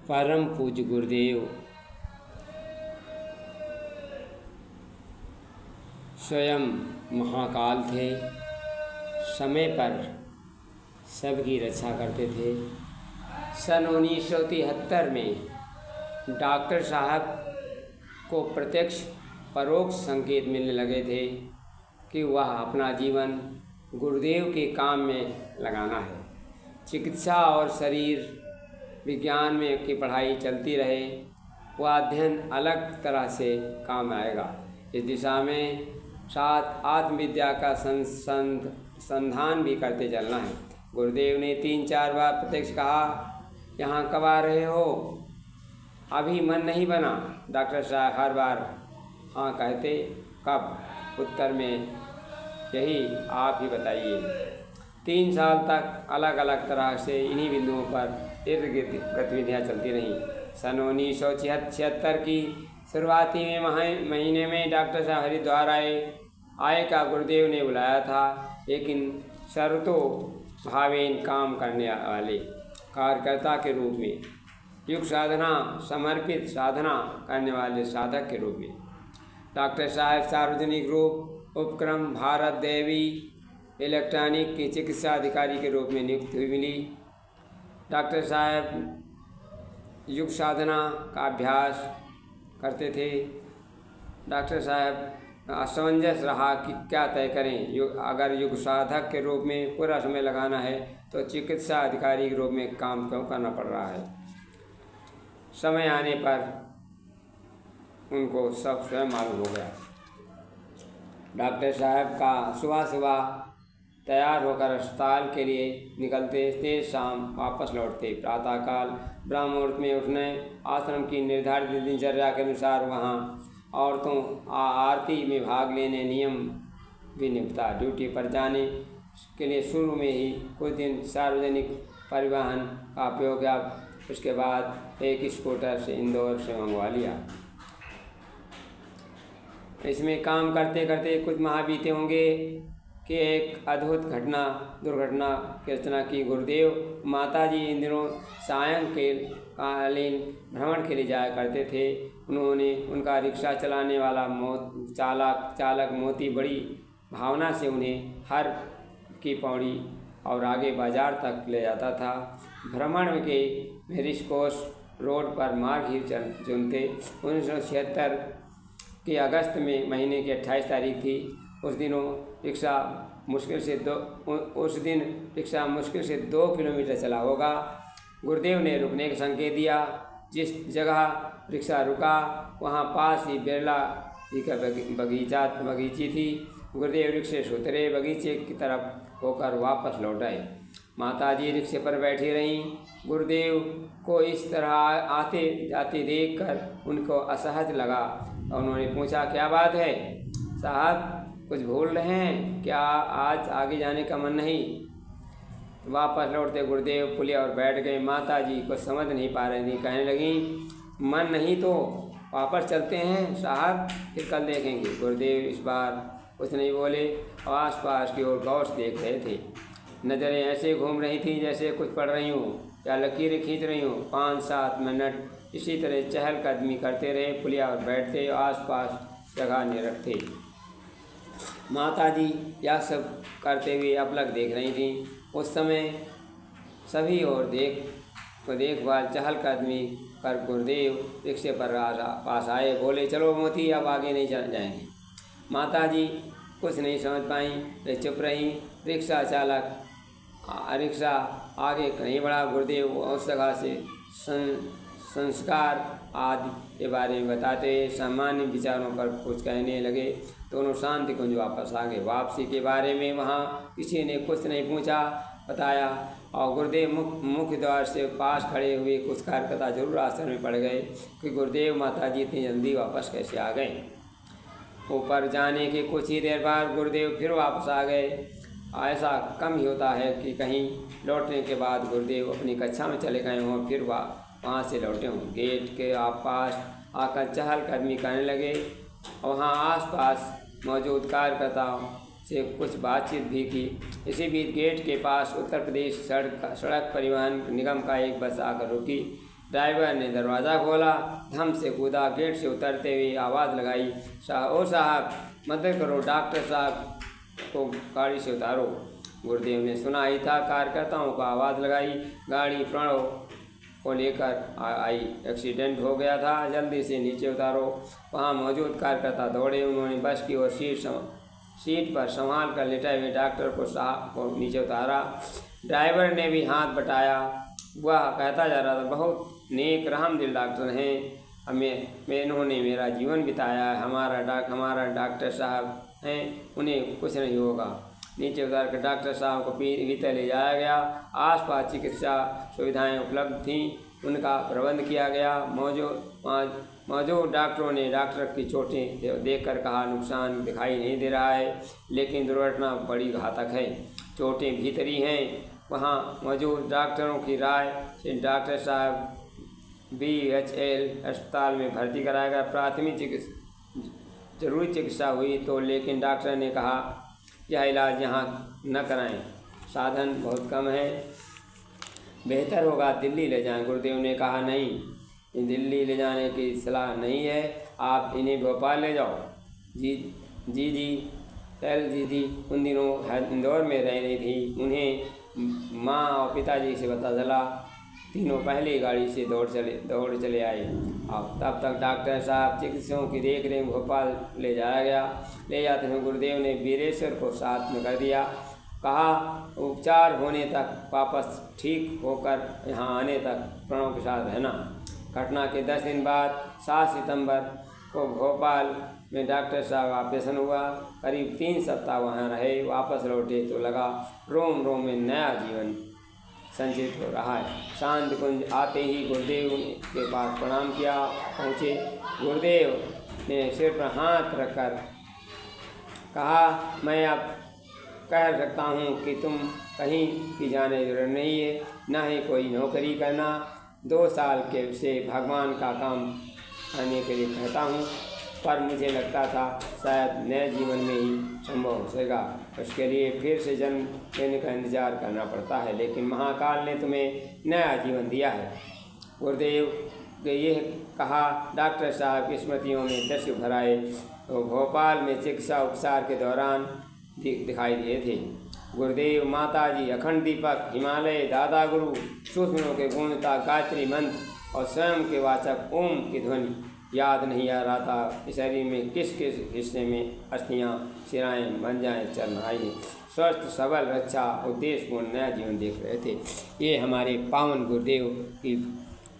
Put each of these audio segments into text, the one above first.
परम पूज्य गुरुदेव स्वयं महाकाल थे। समय पर सबकी रक्षा करते थे। सन 1973 में डॉक्टर साहब को प्रत्यक्ष परोक्ष संकेत मिलने लगे थे कि वह अपना जीवन गुरुदेव के काम में लगाना है। चिकित्सा और शरीर विज्ञान में की पढ़ाई चलती रहे, वह अध्ययन अलग तरह से काम आएगा। इस दिशा में साथ आत्मविद्या का संधान भी करते चलना है। गुरुदेव ने 3-4 बार प्रत्यक्ष कहा, यहाँ कब आ रहे हो? अभी मन नहीं बना। डॉक्टर साहब हर बार हाँ कहते। कब? उत्तर में यही आप ही बताइए। 3 साल तक अलग अलग तरह से इन्हीं बिंदुओं पर इर्द गिर्द गतिविधियाँ चलती रहीं। सन 1976 की शुरुआती में महीने में डॉक्टर साहब हरिद्वार आए का गुरुदेव ने बुलाया था, लेकिन शर्तों भावेन काम करने वाले कार्यकर्ता के रूप में, युग साधना समर्पित साधना करने वाले साधक के रूप में। डॉक्टर साहब सार्वजनिक रूप उपक्रम भारत देवी इलेक्ट्रॉनिक के चिकित्सा अधिकारी के रूप में नियुक्त हुई मिली। डॉक्टर साहब युग साधना का अभ्यास करते थे। डॉक्टर साहब असमंजस रहा कि क्या तय करें। अगर युग साधक के रूप में पूरा समय लगाना है तो चिकित्सा अधिकारी के रूप में काम क्यों करना पड़ रहा है। समय आने पर उनको सब स्वयं मालूम हो गया। डॉक्टर साहब का सुबह तैयार होकर अस्पताल के लिए निकलते थे, शाम वापस लौटते। प्रातःकाल ब्रह्म मुहूर्त में उठने, आश्रम की निर्धारित दिनचर्या के अनुसार वहाँ औरतों आरती में भाग लेने नियम भी निपटा। ड्यूटी पर जाने के लिए शुरू में ही कुछ दिन सार्वजनिक परिवहन का उपयोग किया। उसके बाद एक स्कूटर से इंदौर से मंगवा लिया। इसमें काम करते करते कुछ माह बीते होंगे कि एक अद्भुत दुर्घटना की रचना की। गुरुदेव माताजी इन दिनों सायंकालीन भ्रमण के लिए जाया करते थे। उनका रिक्शा चलाने वाला चालक मोती बड़ी भावना से उन्हें हर की पौड़ी और आगे बाजार तक ले जाता था। भ्रमण के रिस्कोस रोड पर मार्ग ही चुनते। 1976 के अगस्त में महीने की 28 तारीख थी। उस दिन रिक्शा मुश्किल से 2 किलोमीटर चला होगा। गुरुदेव ने रुकने का संकेत दिया। जिस जगह रिक्शा रुका वहाँ पास ही बिरला जी का बगीची थी। गुरुदेव रिक्शे से उतरे, बगीचे की तरफ होकर वापस लौट आए। माताजी रिक्शे पर बैठी रहीं। गुरुदेव को इस तरह आते जाते देखकर उनको असहज लगा। उन्होंने पूछा, क्या बात है साहब, कुछ भूल रहे हैं क्या? आज आगे जाने का मन नहीं? वापस लौटते गुरुदेव पुलिया और बैठ गए। माताजी को समझ नहीं पा रही थी, कहने लगी, मन नहीं तो वापस चलते हैं साहब, फिर कल देखेंगे। गुरुदेव इस बार कुछ नहीं बोले और आसपास की ओर गौर से देख रहे थे। नज़रें ऐसे घूम रही थी जैसे कुछ पढ़ रही हूँ या लकीरें खींच रही हूँ। 5-7 मिनट इसी तरह चहलकदमी करते रहे। पुलिया और बैठते, आसपास जगह निरखते। माताजी यह सब करते हुए अपलक देख रही थीं। उस समय सभी और देखभाल चहलकदमी कर गुरुदेव रिक्शे पर पास आए। बोले, चलो मोती, अब आगे नहीं जाएंगे। माताजी कुछ नहीं समझ पाई, वे चुप रहीं। रिक्शा आगे नहीं बढ़ा। गुरुदेव उस जगह से संस्कार आदि के बारे में बताते, सामान्य विचारों पर कुछ कहने लगे। दोनों शांति कुंज वापस आ गए। वापसी के बारे में वहाँ किसी ने कुछ नहीं पूछा, बताया। और गुरुदेव मुख्य द्वार से पास खड़े हुए कुछ कार्यकर्ता जरूर आश्चर्य में पड़ गए कि गुरुदेव माताजी इतनी जल्दी वापस कैसे आ गए। ऊपर जाने के कुछ ही देर बाद गुरुदेव फिर वापस आ गए। ऐसा कम ही होता है कि कहीं लौटने के बाद गुरुदेव अपनी कक्षा में चले गए हों, फिर वहाँ से लौटे हों। गेट के पास आकर चहलकदमी करने लगे। वहाँ आसपास मौजूद कार्यकर्ताओं से कुछ बातचीत भी की। इसी बीच गेट के पास उत्तर प्रदेश सड़क परिवहन निगम का एक बस आकर रुकी। ड्राइवर ने दरवाज़ा खोला, धम से कूदा, गेट से उतरते हुए आवाज़ लगाई, ओ साहब मदद करो, डॉक्टर साहब को गाड़ी से उतारो। गुरुदेव ने सुना ही था, कार्यकर्ताओं को आवाज़ लगाई, गाड़ी प्रणव को लेकर आई। एक्सीडेंट हो गया था, जल्दी से नीचे उतारो। वहाँ मौजूद कार्यकर्ता दौड़े, उन्होंने बस की ओर सीट पर संभाल कर लेटाए हुए डॉक्टर को साहब को नीचे उतारा। ड्राइवर ने भी हाथ बटाया, वह कहता जा रहा था, बहुत नेक रहमदिल डॉक्टर हैं, इन्होंने मेरा जीवन बिताया है, हमारा डॉक्टर साहब हैं, उन्हें कुछ नहीं होगा। नीचे उतार कर डॉक्टर साहब को भीतर ले जाया गया। आसपास चिकित्सा सुविधाएं उपलब्ध थीं, उनका प्रबंध किया गया। मौजूद डॉक्टरों ने डॉक्टर की चोटें देखकर कहा, नुकसान दिखाई नहीं दे रहा है, लेकिन दुर्घटना बड़ी घातक है, चोटें भीतरी हैं। वहाँ मौजूद डॉक्टरों की राय से डॉक्टर साहब BHL अस्पताल में भर्ती कराया गया। प्राथमिक जरूरी चिकित्सा हुई तो, लेकिन डॉक्टर ने कहा यह इलाज यहाँ न कराएं, साधन बहुत कम है, बेहतर होगा दिल्ली ले जाएं। गुरुदेव ने कहा, नहीं, दिल्ली ले जाने की सलाह नहीं है, आप इन्हें भोपाल ले जाओ। जी दीदी उन दिनों इंदौर में रह रही थी, उन्हें माँ और पिताजी से पता चला, तीनों पहले गाड़ी से दौड़ चले आए। अब तब तक डॉक्टर साहब चिकित्सकों की देख रेख भोपाल ले जाया गया। ले जाते हुए गुरुदेव ने वीरेश्वर को साथ में कर दिया, कहा उपचार होने तक, वापस ठीक होकर यहाँ आने तक प्रणव के साथ रहना। घटना के 10 दिन बाद 7 सितंबर को भोपाल में डॉक्टर साहब ऑपरेशन हुआ। करीब 3 सप्ताह वहाँ रहे, वापस लौटे तो लगा रोम रोम में नया जीवन संचित हो रहा है। शांत कुंज आते ही गुरुदेव के पास प्रणाम किया, पहुँचे। गुरुदेव ने सिर पर हाथ रखकर कहा, मैं अब कह सकता हूँ कि तुम कहीं की जाने की जरूरत नहीं है, ना ही कोई नौकरी करना। 2 साल के से भगवान का काम करने के लिए कहता हूँ, पर मुझे लगता था शायद नए जीवन में ही संभव हो सकेगा, उसके लिए फिर से जन्म लेने का इंतजार करना पड़ता है, लेकिन महाकाल ने तुम्हें नया जीवन दिया है। गुरुदेव ने यह कहा, डॉक्टर साहब की स्मृतियों में दृश्य भर आए तो भोपाल में चिकित्सा उपचार के दौरान दिखाई दिए थे। गुरुदेव, माताजी, अखंड दीपक, हिमालय, दादा गुरु, सूक्ष्मों के गुणता, गायत्री मंत्र और स्वयं के वाचक ओम की ध्वनि याद नहीं आ रहा था। इस शरीर में किस किस हिस्से में अस्थियाँ शिराएँ बन जाएँ चल आई, स्वस्थ सबल रक्षा उद्देश्यपूर्ण नया जीवन देख रहे थे। ये हमारे पावन गुरुदेव की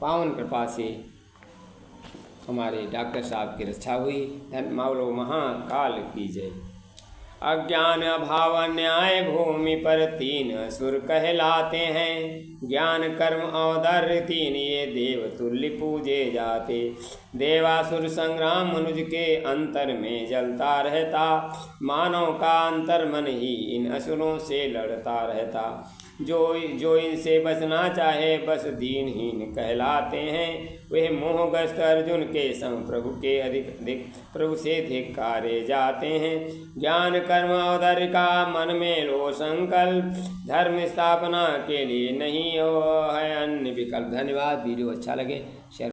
पावन कृपा से हमारे डॉक्टर साहब की रक्षा हुई। धन मावलो महाकाल की जय। अज्ञान अभाव न्याय भूमि पर 3 असुर कहलाते हैं, ज्ञान कर्म औदार्य 3 ये देव तुल्य पूजे जाते। देवासुर संग्राम मनुज के अंतर में जलता रहता, मानव का अंतर मन ही इन असुरों से लड़ता रहता। जो इनसे बचना चाहे बस दीनहीन कहलाते हैं, वे मोहग्रस्त अर्जुन के संग प्रभु के अधिक प्रभु से धिक्कारे जाते हैं। ज्ञान कर्म औदार्य का मन में लो संकल्प, धर्म स्थापना के लिए नहीं हो है अन्य विकल्प। धन्यवाद। वीडियो अच्छा लगे शेयर